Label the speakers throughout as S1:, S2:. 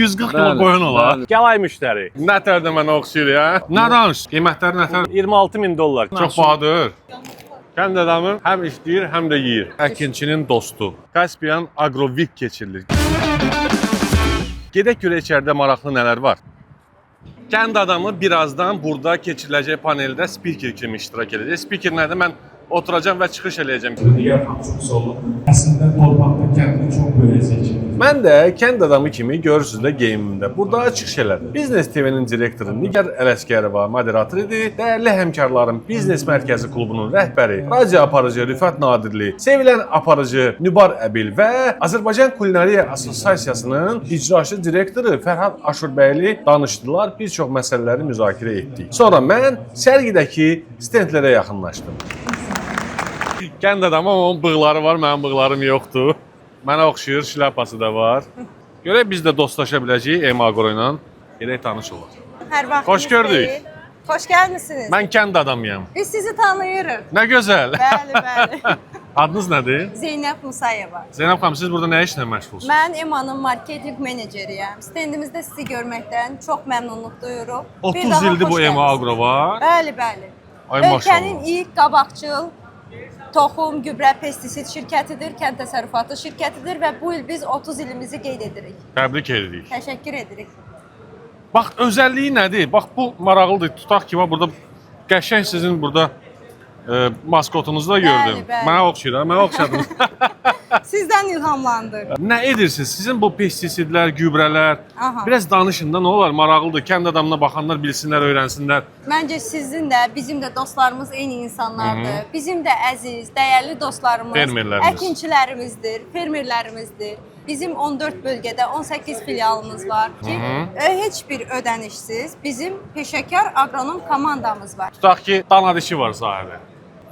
S1: 140 kilo qoyun olar.
S2: Gəl ay müştəri.
S1: Nətər də mənə oxşayır ya. Nə danış? Qiymətləri nətər?
S2: 26.000 dollar.
S1: Çox bahadır. Kənd adamı həm işləyir, həm də yeyir. Əkinçinin dostu. Kaspian Agrovik keçirilir. Gedək görə içəridə maraqlı nələr var. Kənd adamı birazdan burada keçiriləcək paneldə spiker kimi iştirak edəcək. Spiker nədir? Mən oturacağım və çıxış eləyəcəm.
S3: Digər çox olun. Əslində torpaqda kəndini çox böləcək.
S1: Mən də kənd adamı kimi görürsünüz də geyimimdə burada çıxış elədim. Biznes TV-nin direktoru Nigar Ələskərova moderator idi. Dəyərli həmkarlarım, Biznes Mərkəzi klubunun rəhbəri, radio aparıcı Rüfət Nadirli, sevilən aparıcı Nübar Əbil və Azərbaycan Kulinariya Assosiasiyasının icraçı direktoru Fərhad Aşurbəyli danışdılar. Bir çox məsələləri müzakirə etdik. Sonra mən sərgidəki stendlərə yaxınlaşdım. Kənd adamı ama onun bığları var, mənim bığlarım yoxdur. Mənə oxşayır, şlyapası da var. Görək biz də dostlaşa biləcəyik Agro ilə. Gedək tanış olaq.
S4: Hər vaxt.
S1: Xoş gördük.
S4: Xoş gəlmisiniz.
S1: Mən kənd adamıyam.
S4: Biz sizi tanıyırıq.
S1: Nə gözəl.
S4: Bəli, bəli.
S1: Adınız nədir?
S4: Zeynəb Musayeva.
S1: Zeynəb xanım, siz burada nə işlə məşğulsunuz?
S4: Mən EMA-nın marketinq meneceriyəm. Stendimizdə sizi görməkdən çox məmnunluq duyuruq.
S1: 30 ildir bu Agro var.
S4: Bəli, bəli.
S1: Ay
S4: Ölkənin
S1: maşallah.
S4: ilk qabaqcıl toxum, gübrə, pestisid şirkətidir, kənd təsərrüfatı şirkətidir və bu il biz 30 ilimizi qeyd edirik.
S1: Təbrik edirik.
S4: Təşəkkür edirik.
S1: Bax, özəlliyi nədir? Bax, bu maraqlıdır. Tutaq ki, burada qəşəng sizin burada maskotunuzu da gördüm.
S4: Bəli.
S1: Mənə oxşayır, mənə oxşadınız.
S4: Sizdən ilhamlandıq.
S1: Nə edirsiniz? Sizin bu pestisidlər, gübrələr,
S4: Aha.
S1: biraz danışın da, nə olar? Maraqlıdır. Kənd adamına baxanlar bilsinlər, öyrənsinlər.
S4: Məncə sizin də, bizim də dostlarımız eyni insanlardır. Bizim də əziz, dəyərli dostlarımız,
S1: Fermerlərimiz.
S4: əkinçilərimizdir, fermerlərimizdir. Bizim 14 bölgədə 18 filialımız var ki, heç bir ödənişsiz bizim peşəkar agronom komandamız var.
S1: Tutaq ki, dana dişi var sahədə.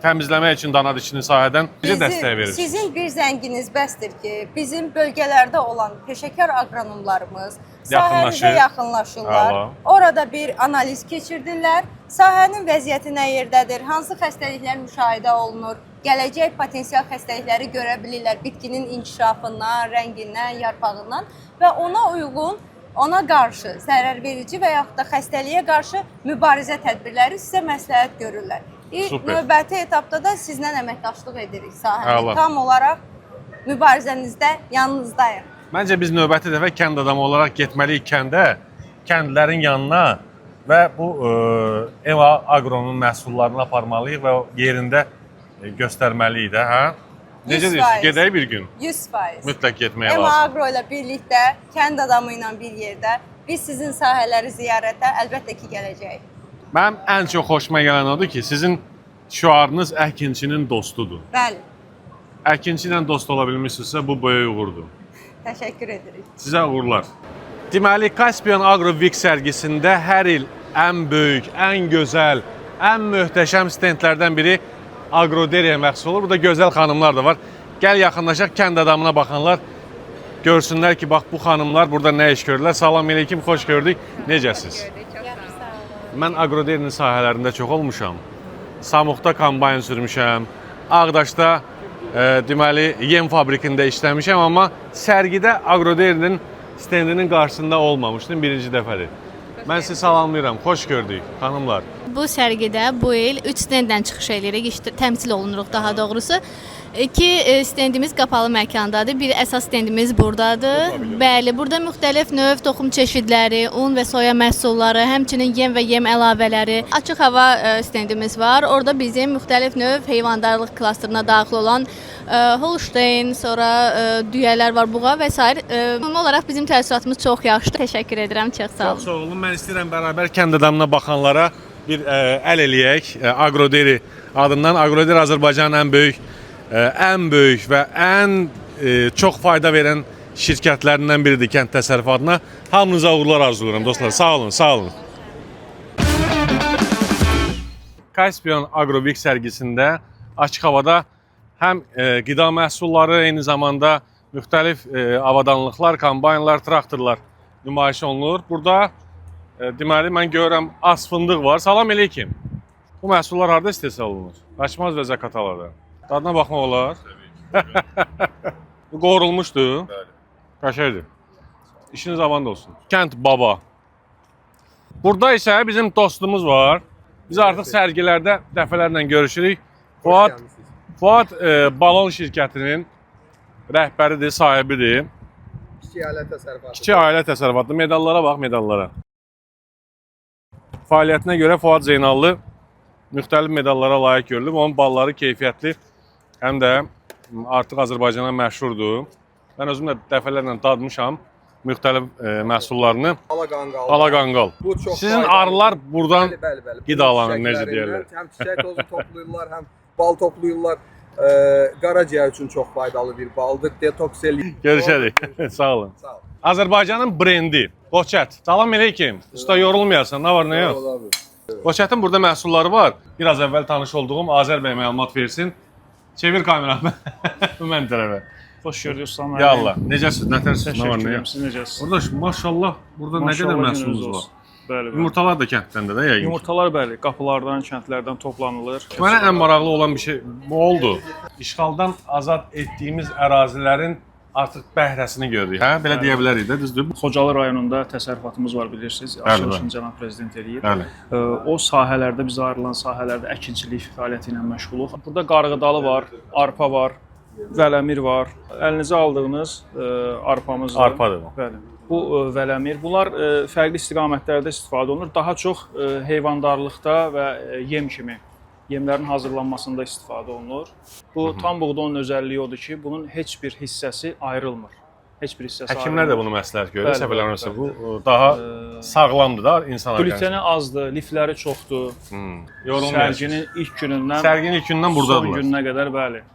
S1: Təmizləmək üçün dana dişini sahədən necə dəstək verirsiniz?
S4: Sizin bir zənginiz bəsdir ki, bizim bölgələrdə olan peşəkar agronomlarımız sahəmizə yaxınlaşırlar.
S1: Hala.
S4: Orada bir analiz keçirdirlər. Sahənin vəziyyəti nə yerdədir, hansı xəstəliklər müşahidə olunur, gələcək potensial xəstəlikləri görə bilirlər bitkinin inkişafından, rəngindən, yarpağından və ona uyğun, ona qarşı zərərverici və yaxud da xəstəliyə qarşı mübarizə tədbirləri sizə məsləhət görürlər. Növbəti etapda da sizlə əməkdaşlıq edirik sahədə. Tam olaraq mübarizənizdə yanınızdayıq.
S1: Məncə biz növbəti dəfə kənd adamı olaraq getməliyik kəndə, kəndlərin yanına və bu Agronun məhsullarını aparmalıyıq və yerində göstərməliyik də, hə? Necə deyirsiniz? Gedək bir gün?
S4: 100%.
S1: Mütləq getməyə
S4: EMA
S1: lazım.
S4: Agro ilə birlikdə, kənd adamı ilə bir yerdə biz sizin sahələri ziyarətə əlbəttə ki gələcəyik.
S1: Mənim ən çox xoşuma gələn odur ki, sizin şüarınız əkinçinin dostudur.
S4: Bəli.
S1: Əkinçi ilə dost ola bilmişsinizsə, bu böyük uğurdur.
S4: Təşəkkür edirik.
S1: Sizə uğurlar. Deməli, Kaspian Agrovik sərgisində hər il ən böyük, ən gözəl, ən möhtəşəm stendlərdən biri Agroderiya məxsus olur. Burada gözəl xanımlar da var. Gəl yaxınlaşaq, kənd adamına baxanlar görsünlər ki, bax bu xanımlar burada nə iş görürlər. Salam aleyküm, xoş gördük. Necəsiz? Mən Agroderinin sahələrində çox olmuşam. Samuqda kombayn sürmüşəm. Ağdaşda deməli yem fabrikində işləmişəm, amma sərgidə Agroderinin stendinin qarşısında olmamışdım, birinci dəfədir. Mən sizi salamlayıram, xoş gördük, xanımlar.
S5: Bu sərgidə bu il 3 stenddən çıxış edirik, təmsil olunuruq daha doğrusu. 2 stendimiz qapalı məkandadır, bir əsas stendimiz buradadır. Bəli, burada müxtəlif növ toxum çeşidləri, un və soya məhsulları, həmçinin yem və yem əlavələri, açıq hava stendimiz var. Orada bizim müxtəlif növ heyvandarlıq klasterına daxil olan Holstein, sonra düyələr var, buğa və s. Ümumi olaraq bizim təəssüratımız çox yaxşıdır. Təşəkkür edirəm, çox sağ olun.
S1: Çox sağ olun. Mən istəyirəm bərabər kənd adamına baxanlara bir əl eləyək. Agroderi adından. Agroderi Azərbaycanın ən böyük və ən çox fayda verən şirkətlərindən biridir kənd təsərrüfatına. Hamınıza uğurlar arzulayıram dostlar. Sağ olun, sağ olun. Kaspian Agrovik sərgisində açıq havada həm qida məhsulları, eyni zamanda müxtəlif avadanlıqlar, kombaynlar, traktorlar nümayiş olunur. Burada deməli mən görürəm az fındıq var. Salam aleyküm. Bu məhsullar harda istehsal olunur? Qaçmaz və Zaqatalada. Dadına baxmaq olar. Bu qovrulmuşdur. Qəşəngdir. İşiniz avand olsun. Kənd Baba. Burada isə bizim dostumuz var. Biz artıq sərgilərdə dəfələrlə görüşürük. Fuad balon şirkətinin rəhbəridir, sahibidir. Kiçik ailə təsərrüfatı. Medallara bax, medallara. Fəaliyyətinə görə Fuad Zeynallı müxtəlif medallara layiq görülüb. Onun balları keyfiyyətli, həm də artıq Azərbaycana məşhurdur. Mən özüm də dəfələrlə dadmışam müxtəlif məhsullarını. Alaqanqal. Sizin arılar buradan qidalanır, necə deyirlər?
S2: Həm çiçək tozu toplayırlar, həm bal toplayırlar. Qaraciyər üçün çox faydalı bir baldır. Detoks eləyir.
S1: Görüşərik. Sağ olun.
S2: Sağ ol.
S1: Azərbaycanın brendi Qoçət. Salam əleykum. Usta yorulmayarsan, nə var, nə yox? Qoçətin burada məhsulları var. Biraz əvvəl tanış olduğum Azər bəy məlumat versin. Çevir kameramı. Mən tərəfə.
S6: Xoş gördük Ustam.
S1: Ya Allah, necəsiz? Nətərsiniz? Nə var, nə yox?
S6: Siz necəsiz?
S1: Qardaş, maşallah, burada nə qədər məhsulunuz var?
S6: Bəli, bəli.
S1: Yumurtalar da kənddəndir də yəqin.
S6: Yumurtalar bəli, qapılardan, kəndlərdən toplanılır.
S1: Mənə ən maraqlı olan bir şey bu oldu. İşğaldan azad etdiyimiz ərazilərin artıq bəhrəsini görürük. Hə, belə deyə bilərik də, düzdür?
S6: Xocalı rayonunda təsərrüfatımız var, bilirsiniz. Açılışını cənab prezident eləyir.
S1: Bəli.
S6: O sahələrdə, bizə ayrılan sahələrdə əkinçilik fəaliyyəti ilə məşğuluq. Burada qarğıdalı var, arpa var, vələmir var. Əlinizə aldığınız arpamızdır.
S1: Arpadır bu.
S6: Bəli. Bu vələmir. Bunlar fərqli istiqamətlərdə istifadə olunur. Daha çox heyvandarlıqda və yem kimi, yemlərin hazırlanmasında istifadə olunur. Bu tam buğdanın özəlliyi odur ki, bunun heç bir hissəsi ayrılmır. Heç bir hissəsi ayrılmır.
S1: Həkimlər də bunu məsləhət görür.
S6: Bəli,
S1: Səhv eləmirəmsə
S6: bəli.
S1: bu daha sağlamdır da insan
S6: Gluteni azdır, lifləri çoxdur.
S1: Yorulmayasınız.
S6: Sərginin ilk günündən
S1: Sərginin ilk gündən
S6: son
S1: buradadırlar.
S6: gününə qədər bəli.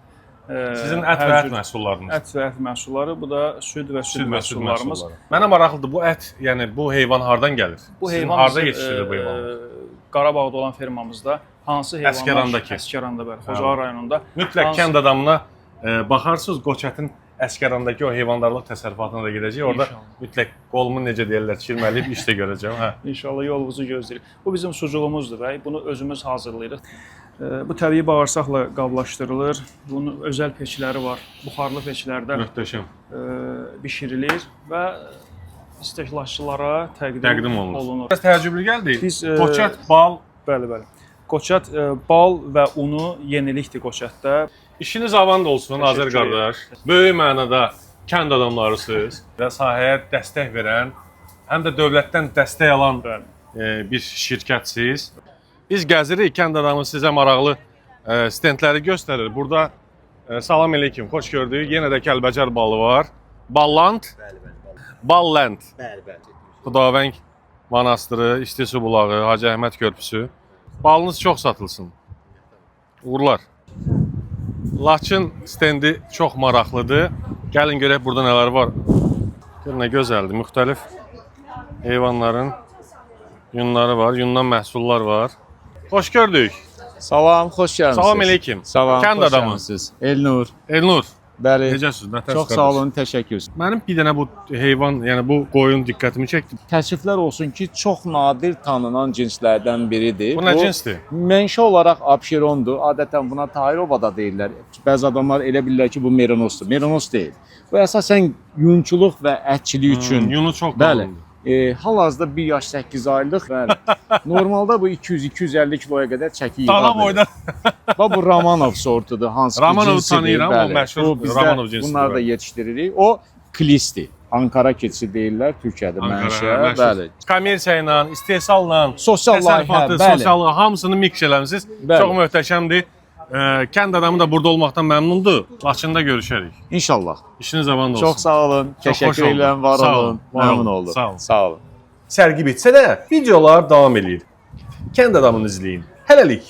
S1: Sizin ət və ət məhsullarınız.
S6: Ət və ət məhsulları, bu da süd və süd məhsullarımız.
S1: Mənə maraqlıdır bu ət, yəni bu heyvan hardan gəlir?
S6: Bu
S1: Sizin
S6: heyvan
S1: harda yetişdirilir bu heyvan?
S6: Qarabağda olan fermamızda hansı heyvanlar?
S1: Əsgərandakı.
S6: Əsgəranda bəli, Xocalı rayonunda.
S1: Mütləq kənd adamına baxarsınız, Qoçətin Əsgərandakı o heyvandarlıq təsərrüfatına da gedəcək. Orada mütləq qolumu necə deyirlər, çirməliyib iş də görəcəm. Hə.
S6: İnşallah yolumuzu gözləyirik. Bu bizim sucuğumuzdur və bunu özümüz hazırlayırıq. Bu təbii bağırsaqla qablaşdırılır. Bunun özəl peçləri var. Buxarlı peçlərdə
S1: Möhtəşəm.
S6: bişirilir və istehlakçılara təqdim olunur.
S1: Biraz təəccüblü gəldi.
S6: Biz,
S1: Qoçət, bal.
S6: Bəli, bəli. Qoçət bal və unu yenilikdir Qoçətdə.
S1: İşiniz avand olsun Azər qardaş. Böyük mənada kənd adamlarısınız və sahəyə dəstək verən, həm də dövlətdən dəstək alan bir şirkətsiniz. Biz gəzirik, kənd adamı sizə maraqlı stendləri göstərir. Burada salam əleykum, xoş gördük. Yenə də Kəlbəcər balı var. Balland? Balland. Xudavəng monastırı, İstisu bulağı, Hacı Əhməd körpüsü. Balınız çox satılsın. Uğurlar. Laçın stendi çox maraqlıdır. Gəlin görək burada nələr var. Gör nə gözəldir. Müxtəlif heyvanların yunları var, yundan məhsullar var. Xoş gördük.
S7: Salam, xoş gəlmisiniz.
S1: Salam əleykum.
S7: Salam,
S1: Kənd
S7: xoş
S1: adamı.
S7: gəlmisiniz. Elnur.
S1: Elnur.
S7: Bəli.
S1: Necəsiniz? Nətərsiniz?
S7: Çox sağ olun, təşəkkür.
S1: Mənim bir dənə bu heyvan, yəni bu qoyun diqqətimi çəkdi.
S7: Təəssüflər olsun ki, çox nadir tanınan cinslərdən biridir.
S1: Bu nə cinsdir?
S7: Mənşə olaraq Abşerondur. Adətən buna Tahirova da deyirlər. Bəzi adamlar elə bilirlər ki, bu Meranosdur. Meranos deyil. Bu əsasən yunçuluq və ətçilik üçün.
S1: Yunu çox
S7: Bəli.
S1: qalındır.
S7: Hal-hazırda 1 yaş 8 aylıq. Bəli. Normalda bu 200-250 kiloya qədər çəki yığa
S1: Dana
S7: bilir.
S1: boyda.
S7: Bu Ramanov sortudur. Hansı
S1: Ramanov
S7: cinsidir,
S1: tanıyıram, o
S7: bəli.
S1: məşhur
S7: Bu bizdə
S1: Ramanov cinsidir,
S7: bunları da
S1: bəli.
S7: yetişdiririk. O Klisti. Ankara keçisi deyirlər, Türkiyədə mənşə, bəli.
S1: Kommersiya ilə, istehsalla,
S7: Sosial layihə,
S1: təsərrüfatı,
S7: bəli.
S1: sosiallığı hamısını miks eləmisiniz.
S7: Bəli.
S1: Çox möhtəşəmdir. Kənd adamı da burada olmaqdan məmnundur. Laçında görüşərik.
S7: İnşallah.
S1: İşiniz avand olsun.
S7: Çox sağ olun.
S1: Çox xoş
S7: Təşəkkür
S1: oldu.
S7: edirəm, var
S1: Sağ
S7: olun.
S1: olun, var
S7: Məmnun
S1: olun.
S7: oldum.
S1: Sağ olun.
S7: Sağ olun.
S1: Sərgi bitsə də videolar davam edir. Kənd adamını izləyin. Hələlik.